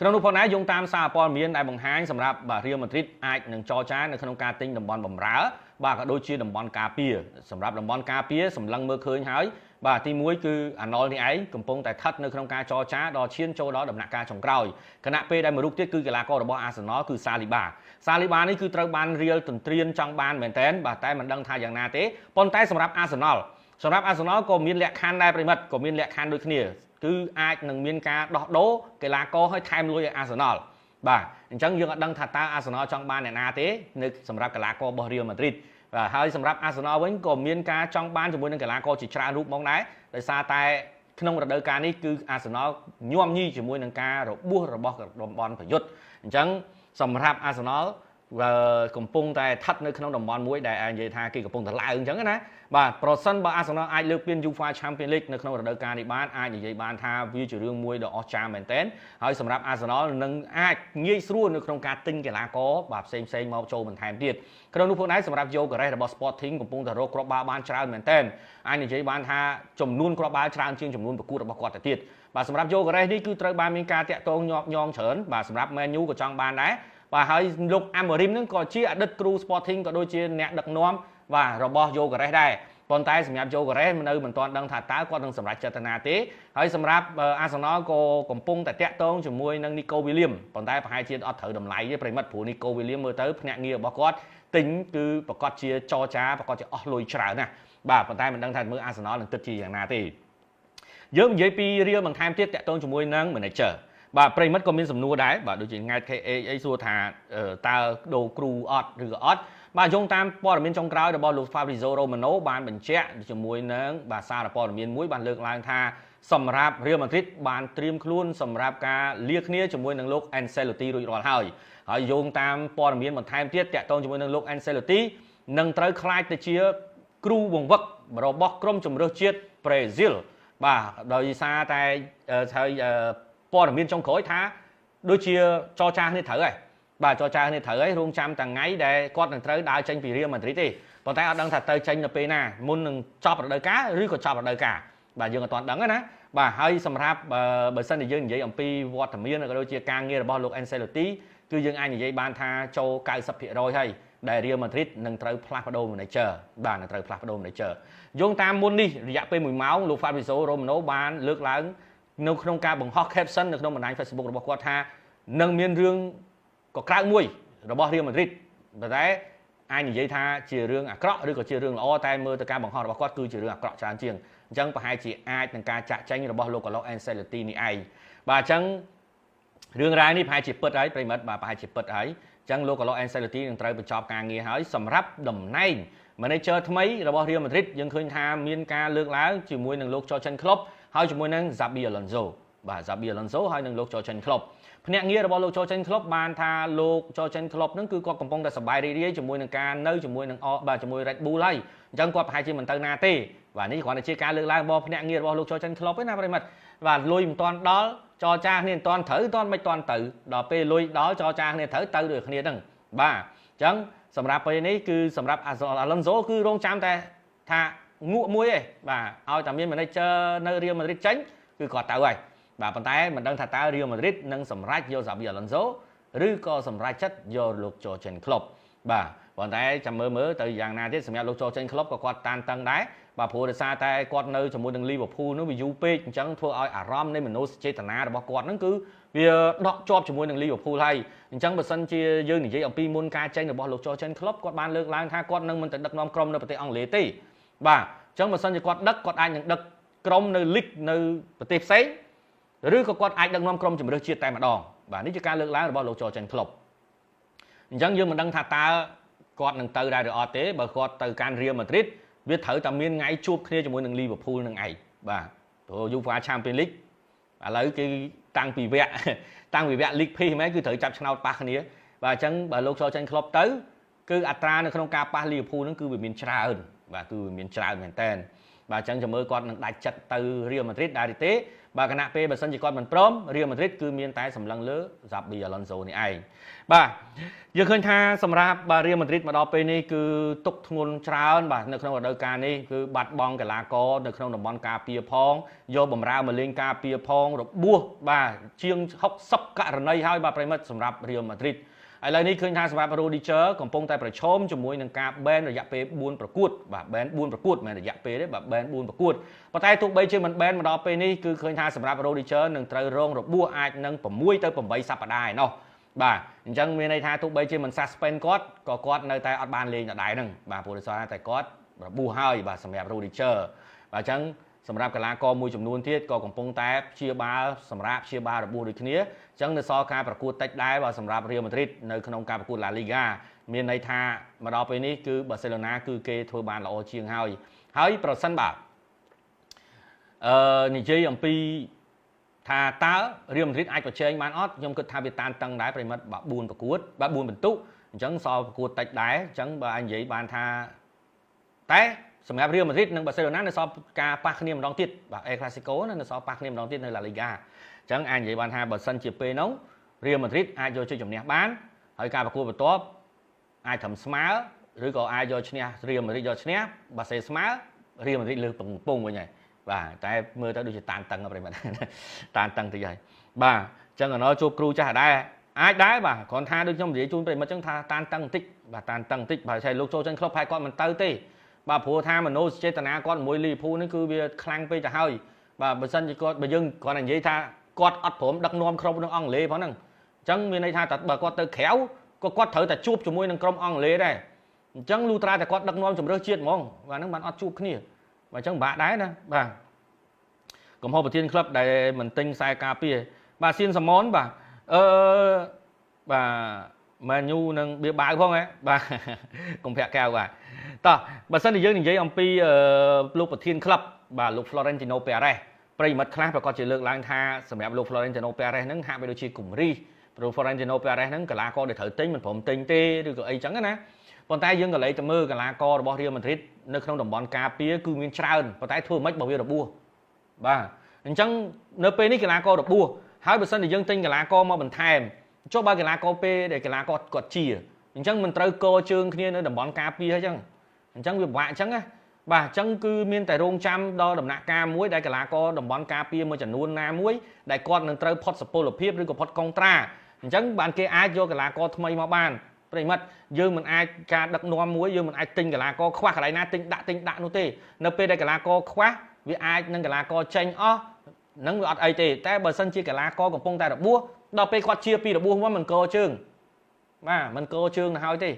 ក្នុងនោះផងដែរយោងតាមសារព័ត៌មានដែលបង្ហាញសម្រាប់បាទរៀលម៉ាឌ្រីតអាចនឹងចរចានៅក្នុងការទិញតំបន់បម្រើបាទក៏ដូចជាតំបន់ការពារសម្រាប់តំបន់ការពារសម្លឹងមើលឃើញហើយបាទទី1គឺអាណុលនេះឯងកំពុងតែស្ថិតនៅក្នុងការចរចាដល់ឈានចូលដល់ដំណាក់កាលចុងក្រោយគណៈពេលដែលមួយរូបទៀតគឺកីឡាកររបស់អាសនលគឺសាលីបានេះគឺត្រូវបានរៀលទន្ទ្រានចង់បានមែនតែនបាទតែមិនដឹងថាយ៉ាងណាទេប៉ុន្តែសម្រាប់អាសនលក៏មានលក្ខខណ្ឌដែរប្រិមិត្តក៏មានលក្ខខណ្ឌដូចគ្នាគឺអាចនឹងមានការដោះដូរកីឡាករឲ្យថែមលុយឲ្យអាសនលបាទអញ្ចឹងយើងអត់ដឹងថាតើអាសនលចង់បានអ្នកណាទេនៅសម្រាប់កីឡាកររបស់រៀលម៉ាឌ្រីតបាទហើយសម្រាប់អាសនលវិញក៏មានការចង់បានជាមួយនឹងកីឡាករជាច្រើនរូបមកដែរដោយសារតែក្នុងរដូវកាលនេះគឺអាសនលញោមញីជាមួយនឹងការរបួសរបស់តំបន់ប្រយុទ្ធអញ្ចឹងសម្រាប់អាសនលកំពុងតែស្ថិតនៅក្នុងតំបន់មួយដែលនិយាយថាគេកំពុងតែឡើងអញ្ចឹងណាបាទប្រសិនបើអាសនលអាចលើកពាន UEFA Champions League នៅក្នុងរដូវកាលនេះបានអាចនិយាយបានថាវាជារឿងមួយដ៏អស្ចារ្យមែនទែនហើយសម្រាប់អាសនលនឹងអាចងាយស្រួលនៅក្នុងការទិញកីឡាករបាទផ្សេងមកចូលបន្ថែមទៀតក្នុងនោះផងដែរសម្រាប់យូការ៉េសរបស់ Sporting កំពុងតែរកគ្រាប់បាល់បានច្រើនមែនទែនអាចនិយាយបានថាចំនួនគ្រាប់បាល់ច្រើនជាងចំនួនប្រកួតរបស់គាត់ទៅទៀតបាទសម្រាប់យូការ៉េសនេះគឺត្រូវបានមានការតាក់ទងញាប់ញងច្រើនបាទសម្រាប់ Man U ក៏ចង់បានដែរបាទហើយលោកអាម៉ូរីមនឹងក៏ជាអតីតគ្រូ Sporting ក៏ដូចជាអ្នកដឹកនាំបាទរបស់យូការ៉េសដែរប៉ុន្តែសម្រាប់យូការ៉េសនៅមិនទាន់ដឹងថាតើគាត់នឹងសម្រេចចិត្តណាទេហើយសម្រាប់អាសនលក៏កំពុងតែតាក់ទងជាមួយនឹងនីកូវីលៀមប៉ុន្តែប្រហែលជាអត់ត្រូវតម្លៃទេប្រិមិត្តព្រោះនីកូវីលៀមមើលទៅភ្នាក់ងាររបស់គាត់ទិញគឺប្រកាសជាចរចាប្រកាសជាអស់លុយច្រើនណាស់បាទប៉ុន្តែមិនដឹងថាមើលអាសនលនឹងគិតជាយ៉ាងណាទេយើងនិយាយពីរៀលបន្ថែមទៀតតាក់ទងជាមួយនឹង manager បាទប្រិមិត្តក៏មានសំណួរដែរបាទដូចជាង៉ែត KA អីសួរថាតើដូរគ្រូអត់ឬក៏អត់បាទយោងតាមព័ត៌មានចុងក្រោយរបស់លោក Fabrizio Romano បានបញ្ជាក់ជាមួយនឹងបាទសារព័ត៌មានមួយបានលើកឡើងថាសម្រាប់ Real Madrid បានត្រៀមខ្លួនសម្រាប់ការលាគ្នាជាមួយនឹងលោក Ancelotti រួចរាល់ហើយយោងតាមព័ត៌មានបន្ថែមទៀតតាក់ទងជាមួយនឹងលោក Ancelotti នឹងត្រូវខ្លាចទៅជាគ្រូបង្វឹករបស់ក្រុមជម្រើសជាតិប្រេស៊ីលបាទដោយសារតែព័ត៌មានចុងក្រោយថាដូចជាចរចាគ្នាត្រូវហើយបាទចរចាគ្នាត្រូវហើយរងចាំតាំងថ្ងៃដែលគាត់នឹងត្រូវដើរចេញពីរៀលម៉ាឌ្រីតទេប៉ុន្តែអត់ដឹងថាទៅចេញនៅពេលណាមុននឹងចប់រដូវកាលឬក៏ចប់រដូវកាលបាទយើងអត់ទាន់ដឹងទេណាបាទហើយសម្រាប់បើសិនជាយើងនិយាយអំពីវត្តមានក៏ដូចជាការងាររបស់លោក Ancelotti គឺយើងអាចនិយាយបានថាចូល 90% ហើយដែលរៀលម៉ាឌ្រីតនឹងត្រូវផ្លាស់ប្ដូរ manager បាទនឹងត្រូវផ្លាស់ប្ដូរ manager យោងតាមមុននេះរយៈពេល1ម៉ោងលោក Fabrizio Romano បានលើកឡើងនៅក្នុងការបង្ហោះ caption នៅក្នុងបណ្ដាញ Facebook របស់គាត់ថានឹងមានរឿងក៏ក្រៅមួយរបស់រៀលម៉ាឌ្រីតប៉ុន្តែអាចនិយាយថាជារឿងអាក្រក់ឬក៏ជារឿងល្អតែមើលទៅការបង្ហោះរបស់គាត់គឺជារឿងអាក្រក់ច្រើនជាងអញ្ចឹងប្រហែលជាអាចនឹងការចាក់ចែងរបស់លោក Carlo Ancelotti នេះឯងបាទអញ្ចឹងរឿងរ៉ាវនេះប្រហែលជាពិតហើយប្រិមិត្តបាទប្រហែលជាពិតហើយអញ្ចឹងលោក Carlo Ancelotti នឹងត្រូវបញ្ចប់ការងារហើយសម្រាប់តំណែង manager ថ្មីរបស់ Real Madrid យើងឃើញថាមានការលើកឡើងជាមួយនឹងលោក Jurgen Klopp ហើយជាមួយនឹង Xabi Alonso បាទ Xabi Alonso ហើយនឹងលោក Jurgen Klopp ភ្នាក់ងាររបស់លោក Jurgen Klopp បានថាលោក Jurgen Klopp នឹងគឺគាត់កំពុងតែសប្បាយរីករាយជាមួយនឹងការនៅជាមួយនឹងបាទជាមួយ Red Bull ហើយអញ្ចឹងគាត់ប្រហែលជាមិនទៅណាទេបាទនេះគ្រាន់តែជាការលើកឡើងរបស់ភ្នាក់ងាររបស់លោក Jurgen Klopp ទេណាប្រិមិត្តបាទលុយមិនទាន់ដល់ចរចាគ្នាមិនទាន់ត្រូវទាន់មិនទាន់ទៅដល់ពេលលុយដល់ចរចាគ្នាត្រូវទៅដូចគ្នាហ្នឹងបាទអញ្ចឹងសម្រាប់ពេលនេះគឺសម្រាប់ Alonso គឺរងចាំតែថាងក់មួយឯងបាទឲ្យតែមាន manager នៅ Real Madrid ចេញគឺគាត់ទៅហើយបាទប៉ុន្តែមិនដឹងថាតើ Real Madrid នឹងសម្រេចយក Xabi Alonso ឬក៏សម្រេចចិត្តយកលោក Jurgen Klopp បាទប៉ុន្តែចាំមើលទៅយ៉ាងណាទៀតសម្រាប់លោក Jurgen Klopp ក៏គាត់តានតឹងដែរបាទព្រោះដោយសារតែគាត់នៅជាមួយនឹង Liverpool នោះវាយូរពេកអញ្ចឹងធ្វើឲ្យអារម្មណ៍នៃមនោសញ្ចេតនារបស់គាត់ហ្នឹងគឺវាដកជាប់ជាមួយនឹង Liverpool ហើយអញ្ចឹងបើសិនជាយើងនិយាយអំពីមុនការចេញរបស់លោក Jurgen Klopp គាត់បានលើកឡើងថាគាត់នឹងមិនទៅដឹកនាំក្រុមនៅប្រទេសអង់គ្លេសទេបាទអញ្ចឹងបើសិនជាគាត់ដឹកគាត់អាចនឹងដឹកក្រុមនៅ League នៅប្រទេសផ្សេងឬក៏គាត់អាចដឹកនាំក្រុមជម្រើសជាតិតែម្ដងបាទនេះជាការលើកឡើងរបស់លោក Jurgen Klopp អញ្ចឹងយើងមិនដឹងថាតើគាត់នឹងទៅដែរឬអត់ទេបើគាត់ទៅកាន់ Real Madrid វាត្រូវតែមានថ្ងៃជួបគ្នាជាមួយនឹង Liverpool នឹងឯងបាទព្រោះ UEFA Champions League ឥឡូវគឺតាំងពីវគ្គ League Pass ហ្មងគឺត្រូវចាប់ឆ្នោតប៉ះគ្នាបាទអញ្ចឹងបើលោក Jurgen Klopp ទៅគឺអត្រានៅក្នុងការប៉ះ Liverpool នឹងគឺវាមានច្រើនបាទគឺវាមានច្រើនមែនតើបាទអញ្ចឹងចាំមើលគាត់នឹងដាច់ចិត្តទៅ Real Madrid ដែរទេ បាទគណៈពេលបើសិនជាគាត់មិនព្រមរៀលម៉ាឌ្រីតគឺមានតែសម្លឹងលើហ្សាប៊ីអាឡុនសូនេះឯងបាទយើងឃើញថាសម្រាប់បាទរៀលម៉ាឌ្រីតមកដល់ពេលនេះគឺទុកធ្ងន់ច្រើនបាទនៅក្នុងរដូវកាលនេះគឺបាត់បង់កីឡាករនៅក្នុងតំបន់ការពារផងយកបំរើមកលេងការពារផងរបួសបាទជាង60ករណីហើយបាទប្រិមិត្តសម្រាប់រៀលម៉ាឌ្រីតឥឡូវនេះឃើញថាសម្រាប់ Rudiger កំពុងតែប្រឈមជាមួយនឹងការ ban រយៈពេល4ប្រកួតបាទ ban 4ប្រកួតមិនមែនរយៈពេលទេបាទ ban 4ប្រកួតប៉ុន្តែទោះបីជាមិន ban មកដល់ពេលនេះគឺឃើញថាសម្រាប់ Rudiger នឹងត្រូវរងរបួសអាចនឹង6ទៅ8សប្តាហ៍ឯណោះបាទអញ្ចឹងមានន័យថាទោះបីជាមិន suspend គាត់ក៏គាត់នៅតែអត់បានលេងដដែលហ្នឹងបាទព្រោះដោយសារតែគាត់របួសហើយបាទសម្រាប់ Rudiger បាទអញ្ចឹងសម្រាប់កីឡាករមួយចំនួនទៀតក៏កំពុងតែព្យាបាលសម្រាប់ព្យាបាលរបួសដូចគ្នាអញ្ចឹងនៅសល់ការប្រកួតតិចដែរបាទសម្រាប់រៀលម៉ាឌ្រីតនៅក្នុងការប្រកួត La Liga មានន័យថាមកដល់ពេលនេះគឺបាសេឡូណាគឺគេធ្វើបានល្អជាងហើយប្រសិនបាទនិយាយអំពីថាតើរៀលម៉ាឌ្រីតអាចប្រជែងបានអត់ខ្ញុំគិតថាវាតានតឹងដែរប្រិមិត្តបាទ4ប្រកួតបាទ4បន្ទុកអញ្ចឹងសល់ប្រកួតតិចដែរអញ្ចឹងបើអាចនិយាយបានថាតែសម្រាប់រៀលម៉ាឌ្រីតនិងបាសេឡូណានៅសល់ការប៉ះគ្នាម្ដងទៀតបាទអេក្លាស៊ីកូនៅសល់ប៉ះគ្នាម្ដងទៀតនៅឡាលីហ្គាអញ្ចឹងអាចនិយាយបានថាបើសិនជាពេលនោះរៀលម៉ាឌ្រីតអាចយកជ័យជំនះបានហើយការប្រកួតបន្ទាប់អាចត្រឹមស្មើឬក៏អាចយកឈ្នះរៀលម៉ាឌ្រីតយកឈ្នះបាសេស្មើរៀលម៉ាឌ្រីតលើកំពង់វិញហើយបាទតែមើលទៅដូចជាតានតឹងប្រិមត្តតានតឹងតិចហើយបាទអញ្ចឹងអណជួបគ្រូចាស់ដែរអាចដែរបាទគ្រាន់ថាដូចខ្ញុំនិយាយជូនប្រិមត្តអញ្ចឹងថាតានតឹងបន្តិចបាទតានតឹងបន្តិចបាទតែលោកចូលចិនក្លឹបផែគាត់មិនទៅទេបាទព្រោះថាមនោសញ្ចេតនាគាត់ជាមួយលីភូនេះគឺវាខ្លាំងពេកទៅហើយបាទបើសិនជាគាត់បើយើងគ្រាន់តែនិយាយថាគាត់អត់ព្រមដឹកនាំក្រុមនឹងអង់គ្លេសផងហ្នឹងអញ្ចឹងមានន័យថាបើគាត់ទៅក្រៅក៏គាត់ត្រូវតែជួបជាមួយនឹងក្រុមអង់គ្លេសដែរអញ្ចឹងលូត្រាតែគាត់ដឹកនាំជំរឿសជាតិហ្មងបាទហ្នឹងបានអត់ជួបគ្នាបាទអញ្ចឹងបាក់ដែរណាបាទកំហុសប្រធានក្លឹបដែលមិនទិញខ្សែការពារបាទសៀនសាម៉ុនបាទបាទម៉ាញូនឹងបៀបាវផងហ៎បាទកុំប្រាក់កែវបាទតោះបើសិនជាយើងនិយាយអំពីលោកប្រធានក្លឹបបាទលោក Florentino Perez ប្រិយមិត្តខ្លះប្រកាសជាលើកឡើងថាសម្រាប់លោក Florentino Perez ហ្នឹងហាក់បីដូចជាគំរីព្រោះ Florentino Perez ហ្នឹងកីឡាករដែលត្រូវទិញមិនព្រមទិញទេឬក៏អីចឹងណាប៉ុន្តែយើងក៏លេចទៅមើលកីឡាកររបស់ Real Madrid នៅក្នុងតំបន់ការពារគឺមានច្រើនប៉ុន្តែធ្វើមិនបើវារបួសបាទអញ្ចឹងនៅពេលនេះកីឡាកររបួសហើយបើសិនជាយើងទិញកីឡាករមកបន្ថែមចុះបើកីឡាករពេលដែលកីឡាករគាត់ជាអញ្ចឹងមិនត្រូវកជើងគ្នានៅតំបន់ការពារអញ្ចឹងវាពិបាកអញ្ចឹងណាបាទអញ្ចឹងគឺមានតែរងចាំដល់ដំណាក់កាលមួយដែលកីឡាករតំបន់ការពារមួយចំនួនណាមួយដែលគាត់នឹងត្រូវផុតសុពលភាពឬក៏ផុតកុងត្រាអញ្ចឹងបានគេអាចយកកីឡាករថ្មីមកបានប្រិមិត្តយើងមិនអាចការដឹកនាំមួយយើងមិនអាចទិញកីឡាករខ្វះកន្លែងណាទិញដាក់នោះទេនៅពេលដែលកីឡាករខ្វះវាអាចនឹងកីឡាករចេញអស់នឹងវាអត់អីទេតែបើសិនជាកីឡាករកំពុងតែរបួសដល់ពេលគាត់ជាពីរបួសមកមិនកោជើងបាទមិនកោជើងទៅហើយទេ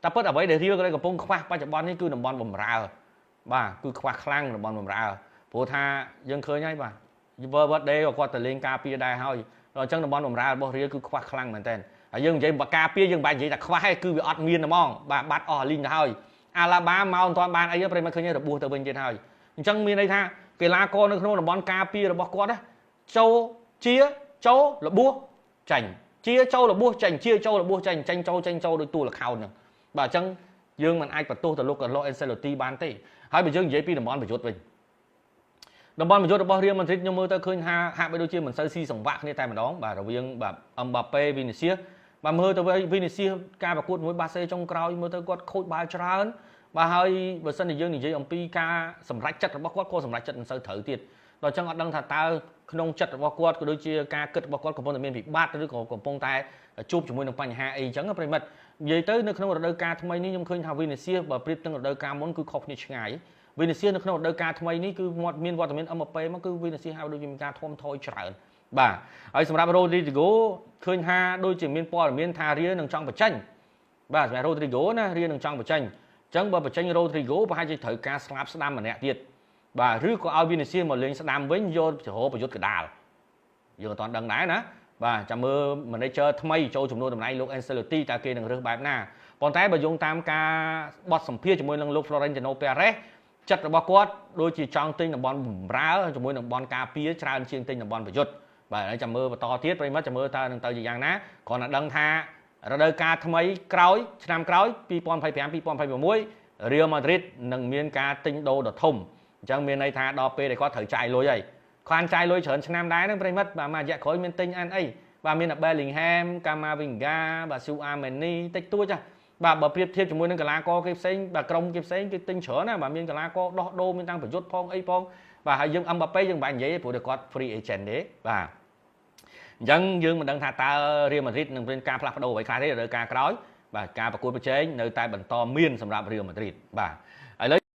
តែពិតអ្វីដែលរៀលក៏កំពុងខ្វះបច្ចុប្បន្ននេះគឺតំបន់បម្រើបាទគឺខ្វះខ្លាំងតំបន់បម្រើព្រោះថាយើងឃើញហើយបាទ World Day ក៏គាត់ទៅលេងការពារដែរហើយអញ្ចឹងតំបន់បម្រើរបស់រៀលគឺខ្វះខ្លាំងមែនតើហើយយើងនិយាយបការពារយើងបាច់និយាយថាខ្វះឯងគឺវាអត់មានហ្មងបាទបាត់អស់លីងទៅហើយអាឡាបាមកមិនទាន់បានអីទេប្រិមត្តឃើញរបួសទៅវិញទៀតហើយអញ្ចឹងមានន័យថាកីឡាករនៅក្នុងតំបន់ការពាររបស់គាត់ចូលជាចូលរបួសចាញ់ជាចូលរបួសចាញ់ជាចូលរបួសចាញ់ចូលដោយទូលខោនហ្នឹងបាទអញ្ចឹងយើងមិនអាចបន្ទោសទៅលោកកាឡូអេនសេឡូទីបានទេហើយបើយើងនិយាយពីតំបន់ប្រយុទ្ធវិញតំបន់ប្រយុទ្ធរបស់រៀលម៉ាឌ្រីតខ្ញុំមើលទៅឃើញហាក់បីដូចជាមិនសូវស៊ីសង្វាក់គ្នាតែម្ដងបាទរវាងបាទអឹមបាប៉េវីនីសៀសបាទមើលទៅវីនីសៀសការប្រកួតមួយបាសេចុងក្រោយមើលទៅគាត់ខូចបាល់ច្រើនបាទហើយបើសិនជាយើងនិយាយអំពីការសម្រេចចិត្តរបស់គាត់ក៏សម្រេចចិត្តមិនសូវត្រូវទៀតដល់ចឹងអត់ដឹងថាតើក្នុងចិត្តរបស់គាត់ក៏ដូចជាការគិតរបស់គាត់កំពុងតែមានវិបត្តិឬក៏កំពុងតែជួបជាមួយនឹងបញ្ហាអីចឹងប្រិមិត្តនិយាយទៅនៅក្នុងរដូវកាលថ្មីនេះខ្ញុំឃើញថាវីនីសៀសបើប្រៀបនឹងរដូវកាលមុនគឺខុសគ្នាឆ្ងាយវីនីសៀសនៅក្នុងរដូវកាលថ្មីនេះគឺមានវត្តមានអឹមបាប៉េមកគឺវីនីសៀសហើយដូចជាមានការធំថយច្រើនបាទហើយសម្រាប់រ៉ូឌ្រីហ្គោឃើញថាដូចជាមានព័ត៌មានថារៀលនឹងចង់បញ្ចេញបាទសម្រាប់រ៉ូឌ្រីហ្គោណារៀលនឹងចង់បញ្ចេញអញ្ចឹងបើបញ្ចេញរ៉ូឌ្រីហ្គោប្រហែលជាត្រូវការស្លាប់ស្ដាំម្នាក់ទៀតបាទឬក៏ឲ្យវីនីសៀសមកលេងស្ដាំវិញយកចរោប្រយុទ្ធកដាលយើងអត់ទាន់ដឹងដែរណាបាទចាំមើល manager ថ្មីចូលចំនួនតំណែងលោក Ancelotti តើគេនឹងរើសបែបណាប៉ុន្តែបើយោងតាមការបទសម្ភាសជាមួយនឹងលោក Florentino Perez ចិត្តរបស់គាត់ដូចជាចង់ទិញតំបន់បម្រើជាមួយនឹងតំបន់ការពារច្រើនជាងទិញតំបន់ប្រយុទ្ធបាទហើយចាំមើលបន្តទៀតប្រិមត្តចាំមើលតើនឹងទៅជាយ៉ាងណាគ្រាន់តែដឹងថារដូវកាលថ្មីក្រោយឆ្នាំក្រោយ2025-2026 Real Madrid នឹងមានការទិញដូរដ៏ធំអញ្ចឹងមានន័យថាដល់ពេលដែលគាត់ត្រូវចាយលុយហើយ ខ្វាន់ចាយលុយច្រើនឆ្នាំដែរហ្នឹងប្រិមិត្តបាទមួយរយៈក្រោយមានទិញអានអីបាទមាន Bellingham Camavinga បាទ Suameni តិចតួចបាទបើប្រៀបធៀបជាមួយនឹងកីឡាករគេផ្សេងបាទក្រុមគេផ្សេងគេទិញច្រើនណាបាទមានកីឡាករដោះដូរមានទាំងប្រយុទ្ធផងអីផងបាទហើយយើង Mbappé យើងមិនបាច់និយាយទេព្រោះតែគាត់ free agent ទេបាទអញ្ចឹងយើងមិនដឹងថាតើ Real Madrid នឹងមានការផ្លាស់ប្ដូរអ្វីខ្លះទេរដូវកាលក្រោយបាទការប្រកួតប្រជែងនៅតែបន្តមានសម្រាប់ Real Madrid បាទឥឡូវ